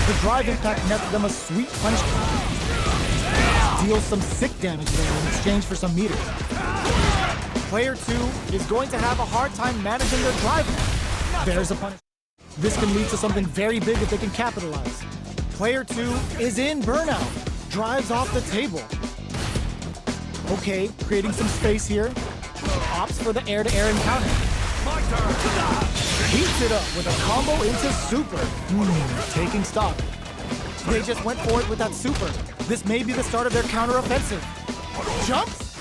The drive impact nets them a sweet punishment. Deals some sick damage there in exchange for some meters. Player 2 is going to have a hard time managing their drive now. There's a punish. This can lead to something very big if they can capitalize. Player 2 is in burnout. Drives off the table. Okay, creating some space here. Opts for the air-to-air encounter. My turn. Heats it up with a combo into super. Taking stock. They just went for it with that super. This may be the start of their counter-offensive. Jumps.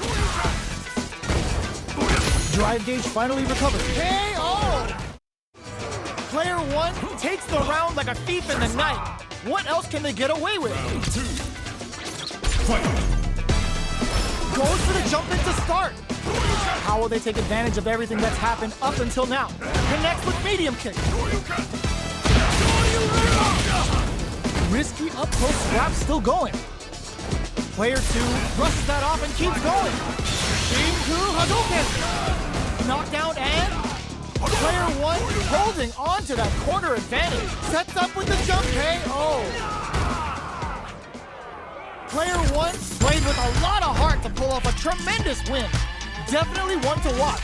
Drive gauge finally recovers. KO! Player 1 takes the round like a thief in the night. What else can they get away with? Round 2. Fight. Goes for the jump in to start. How will they take advantage of everything that's happened up until now? Connects with medium kick. Risky up-close scrap still going. Player 2 brushes that off and keeps going. Shinku Hadouken! Knockdown and player 1 holding on to that corner advantage. Sets up with the jump KO. Player 1 played with a lot of heart to pull off a tremendous win. Definitely one to watch.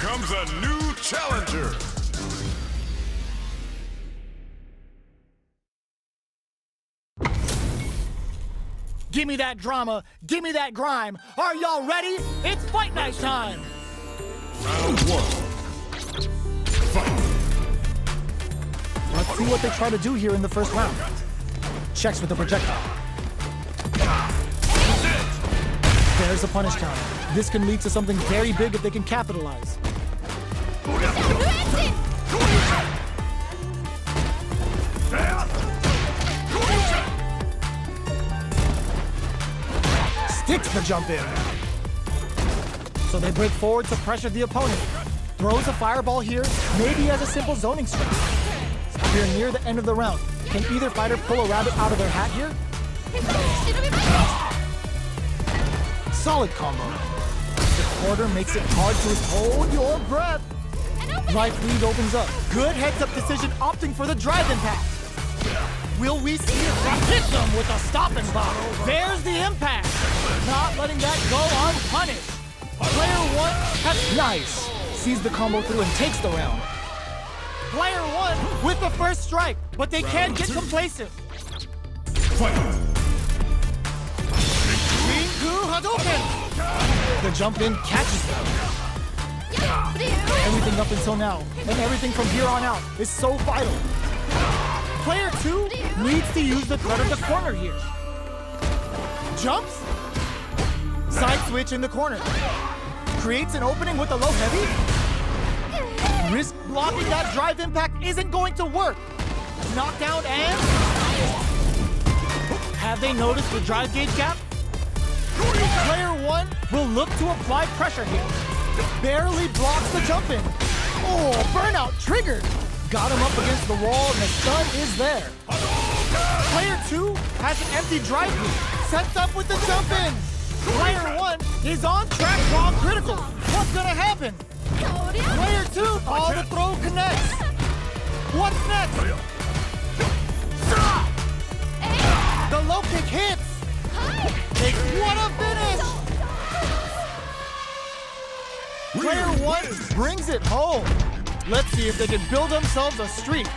Comes a new challenger. Give me that drama, give me that grime. Are y'all ready? It's fight night time. Round 1. Fight. Let's see what they try to do here in the first round. Checks with the projectile. There's a punish counter. This can lead to something very big if they can capitalize. Sticks the jump in. So they break forward to pressure the opponent. Throws a fireball here, maybe as a simple zoning strike. We're near the end of the round. Can either fighter pull a rabbit out of their hat here? Solid combo. The quarter makes it hard to hold your breath. Life lead opens up. Good heads-up decision opting for the drive impact. Will we see it hit them with a stopping block? There's the impact. Not letting that go unpunished. Player 1 has nice. Sees the combo through and takes the round. Player 1 with the first strike, but they can't get complacent. Fight. Shinku Hadouken! The jump in catches them. Everything up until now, and everything from here on out, is so vital. Player 2 needs to use the threat of the corner here. Jumps. Side switch in the corner. Creates an opening with a low heavy. Risk blocking that drive impact isn't going to work. Knockdown and... Have they noticed the drive gauge gap? Player 1 will look to apply pressure here. Barely blocks the jump in. Oh, burnout triggered. Got him up against the wall and the stun is there. Player 2 has an empty drive loop. Sets up with the jump in. Player 1 is on track draw critical. What's gonna happen? Player 2, all the throw connects. What's next? The low kick hits. What a finish! Player 1 brings it home. Let's see if they can build themselves a streak.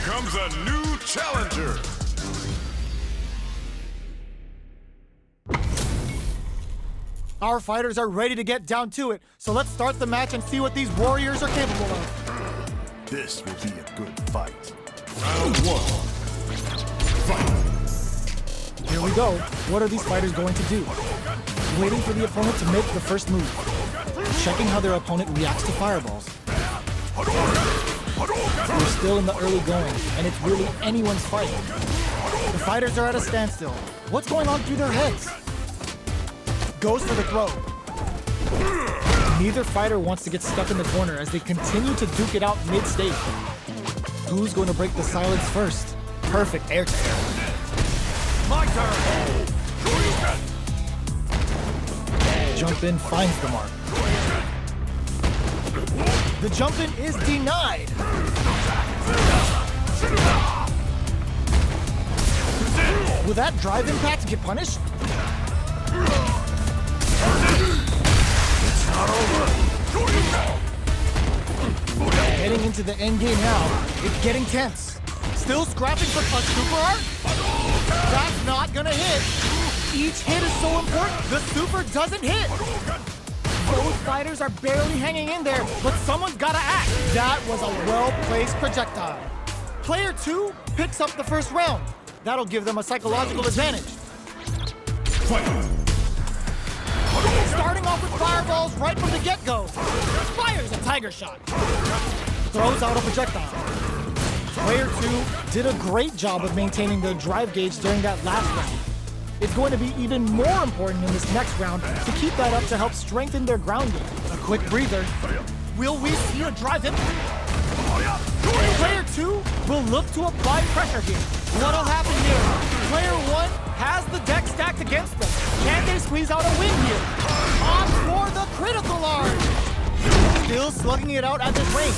Comes a new challenger. Our fighters are ready to get down to it, so let's start the match and see what these warriors are capable of. This will be a good fight. Round 1. Fight. Here we go. What are these fighters going to do? Waiting for the opponent to make the first move. Checking how their opponent reacts to fireballs. We're still in the early going, and it's really anyone's fight. The fighters are at a standstill. What's going on through their heads? Goes for the throw. Neither fighter wants to get stuck in the corner as they continue to duke it out mid-stage. Who's going to break the silence first? Perfect air to air. My turn. Jump in finds the mark. The jump in is denied. Will that drive impact get punished? It's not over. Heading into the end game now, it's getting tense. Still scrapping for a super art? That's not gonna hit. Each hit is so important, the super doesn't hit. Both fighters are barely hanging in there, but someone's gotta act. That was a well-placed projectile. Player 2 picks up the first round. That'll give them a psychological advantage. Fight. Starting off with fireballs right from the get-go. Fires a tiger shot. throws out a projectile. Player 2 did a great job of maintaining their drive gauge during that last round. It's going to be even more important in this next round to keep that up to help strengthen their ground game. A quick breather. Will we see a drive impact? Player 2 will look to apply pressure here. What'll happen here? Player 1 has the deck stacked against them. Can they squeeze out a win here? On for the critical arc! Still slugging it out at this rate.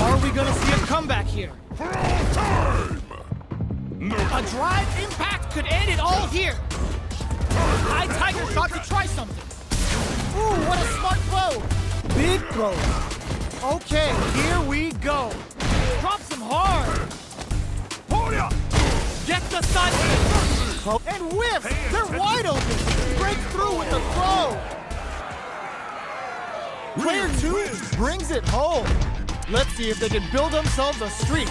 Are we gonna see a comeback here? A drive impact could end it all here. High Tiger shot to try something. Ooh, what a smart throw. Big throw. Okay, here we go. Drops him hard. Gets the side and whiffs. They're wide open. Breaks through with the throw. Player 2 brings it home. Let's see if they can build themselves a streak.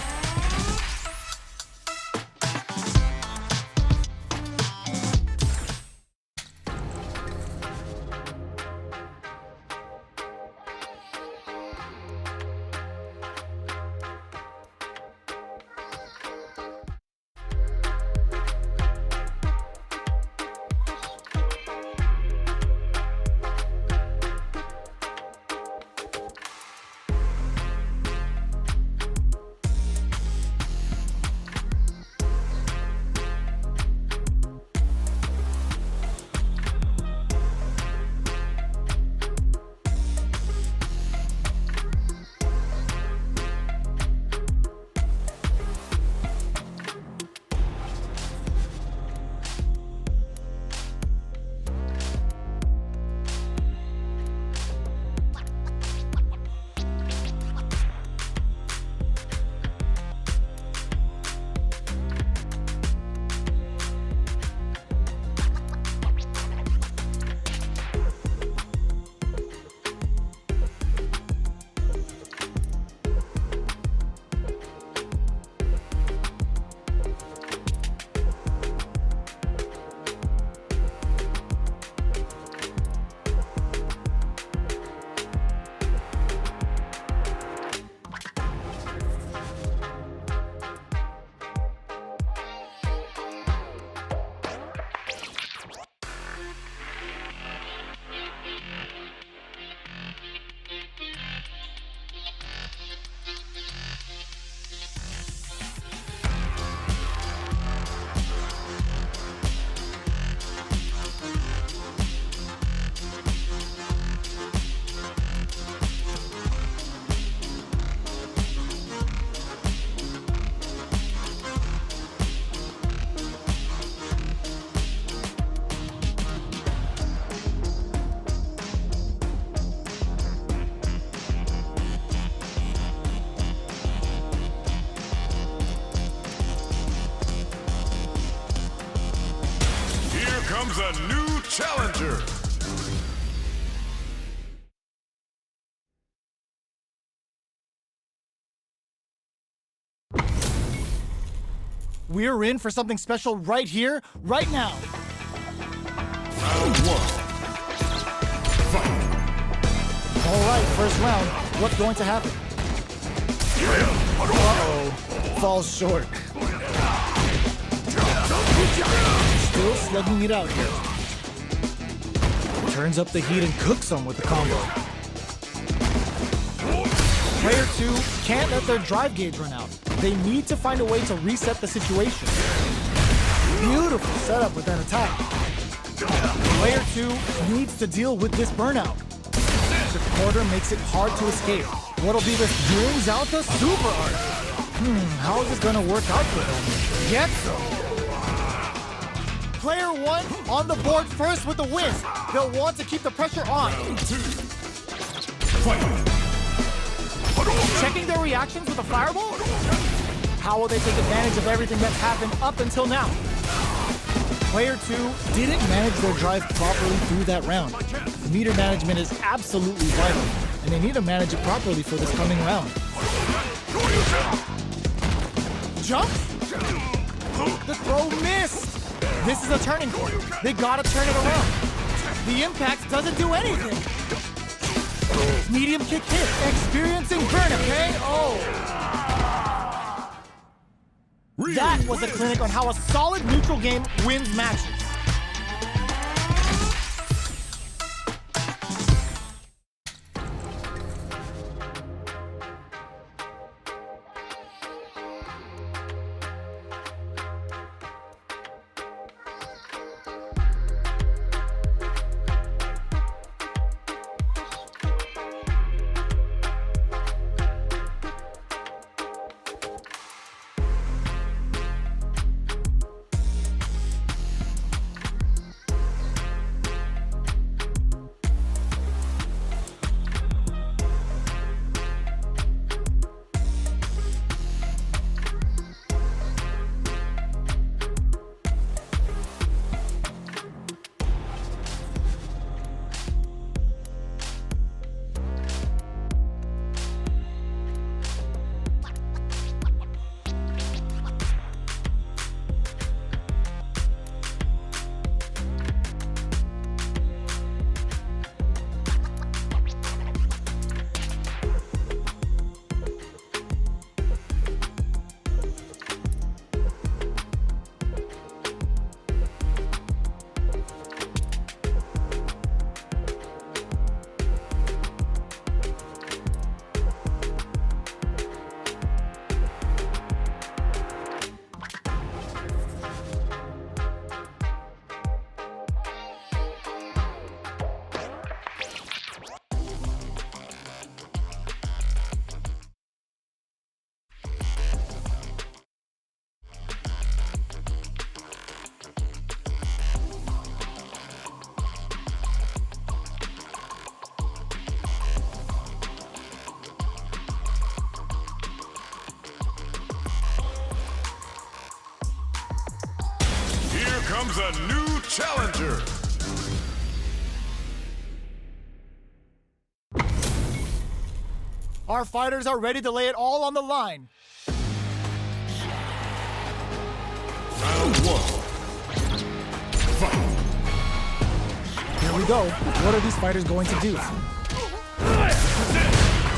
Comes a new challenger. We're in for something special right here, right now. Round 1. Fight. All right, first round. What's going to happen? Uh-oh. Falls short. Still slugging it out here. Turns up the heat and cooks some with the combo. Player 2 can't let their drive gauge run out. They need to find a way to reset the situation. Beautiful setup with that attack. Player 2 needs to deal with this burnout. The quarter makes it hard to escape. What'll be this brings out the super art. How is this gonna work out for them? Get some. Player 1 on the board first with the whiz. They'll want to keep the pressure on. Round 2. Fight. Checking their reactions with a fireball? How will they take advantage of everything that's happened up until now? Player 2 didn't manage their drive properly through that round. Meter management is absolutely vital, and they need to manage it properly for this coming round. Jump? The throw missed! This is a turning point. They gotta turn it around. The impact doesn't do anything. Medium kick hit, experiencing burn, okay? Oh. That was a clinic on how a solid neutral game wins matches. Comes a new challenger. Our fighters are ready to lay it all on the line. Round one. Fight. Here we go. What are these fighters going to do?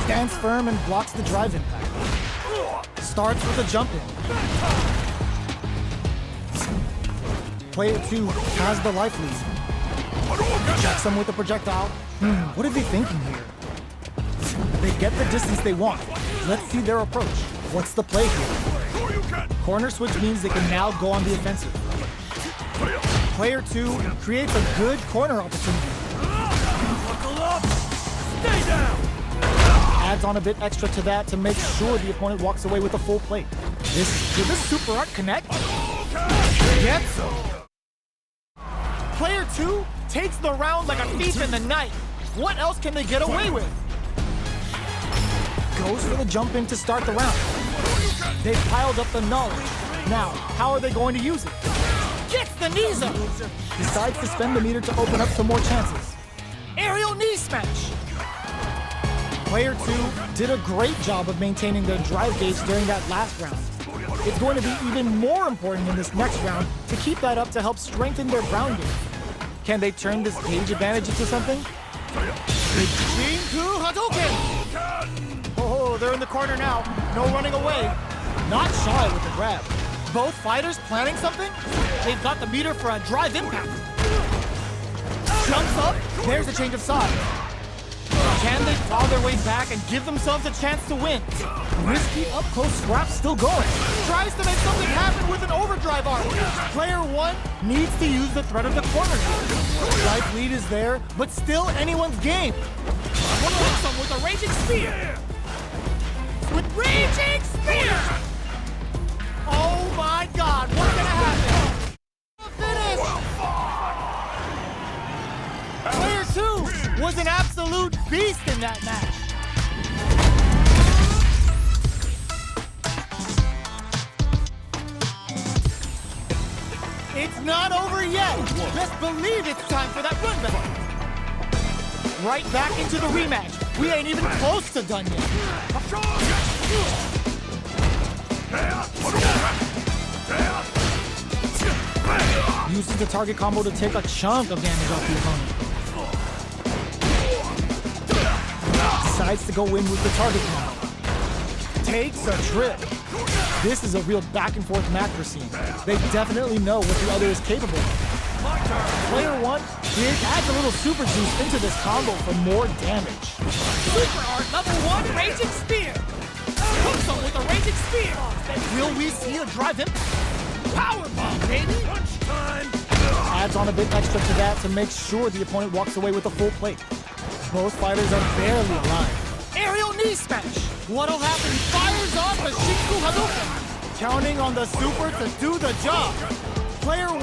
Stands firm and blocks the drive impact. Starts with a jump in. Player 2 has the life lead. Checks him with a projectile. What are they thinking here? They get the distance they want. Let's see their approach. What's the play here? Corner switch means they can now go on the offensive. Player 2 creates a good corner opportunity. Buckle up! Stay down! Adds on a bit extra to that to make sure the opponent walks away with a full plate. Did this super art connect? Yes, so. Player 2 takes the round like a thief in the night. What else can they get away with? Goes for the jump in to start the round. They've piled up the knowledge. Now, how are they going to use it? Gets the knees up! Decides to spend the meter to open up some more chances. Aerial knee smash! Player 2 did a great job of maintaining their drive gauge during that last round. It's going to be even more important in this next round to keep that up to help strengthen their ground game. Can they turn this gauge advantage into something? Jinku Hadouken! Oh, they're in the corner now. No running away. Not shy with the grab. Both fighters planning something? They've got the meter for a drive impact. Jumps up. There's a change of side. Can they claw their way back and give themselves a chance to win? Risky up-close scrap still going. Tries to make something happen with an overdrive arm. Player 1 needs to use the threat of the corner. Life lead is there, but still anyone's game. Hooks him with a raging spear. With raging spear! Oh my God, what's gonna happen? Finish! Player 2 was an absolute beast in that match. It's not over yet. Best believe it's time for that run back. Right back into the rematch. We ain't even close to done yet. Uses the target combo to take a chunk of damage off the opponent. decides to go in with the target combo. Takes a trip. This is a real back and forth macro scene. They definitely know what the other is capable of. Player 1 here adds a little super juice into this combo for more damage. Super Art level 1 Raging Spear! Hooks him with a Raging Spear! Will we see a drive impact? Powerbomb, baby! Punch time! Adds on a bit extra to that to make sure the opponent walks away with a full plate. Both fighters are barely alive. Aerial knee smash! What'll happen? Fires off a Shinku Hadouken! Counting on the super to do the job. Player